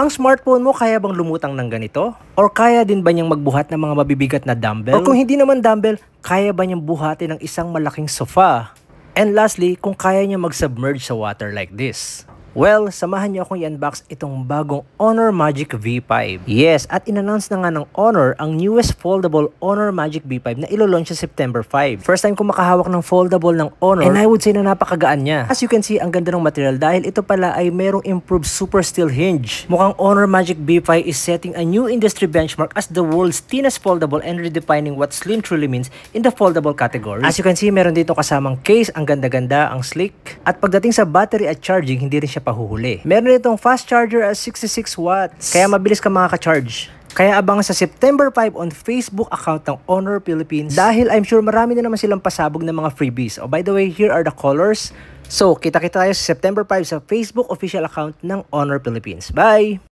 Ang smartphone mo kaya bang lumutang ng ganito? Or kaya din ba niyang magbuhat ng mga mabibigat na dumbbell? Or kung hindi naman dumbbell, kaya ba niyang buhatin ng isang malaking sofa? And lastly, kung kaya niya mag-submerge sa water like this. Well, samahan niyo akong i-unbox itong bagong Honor Magic V5. Yes, at in-announce na nga ng Honor ang newest foldable Honor Magic V5 na ilo-launch sa September 5. First time ko makahawak ng foldable ng Honor and I would say na napakagaan niya. As you can see, ang ganda ng material dahil ito pala ay merong improved super steel hinge. Mukhang Honor Magic V5 is setting a new industry benchmark as the world's thinnest foldable and redefining what slim truly means in the foldable category. As you can see, meron dito kasamang case, ang ganda-ganda, ang sleek. At pagdating sa battery at charging, hindi rin siya pahuhuli. Meron itong fast charger at 66 watts. Kaya mabilis ka makaka-charge. Kaya abangan sa September 5 on Facebook account ng Honor Philippines dahil I'm sure marami na naman silang pasabog ng mga freebies. Oh, by the way, here are the colors. So, kita-kita tayo sa September 5 sa Facebook official account ng Honor Philippines. Bye!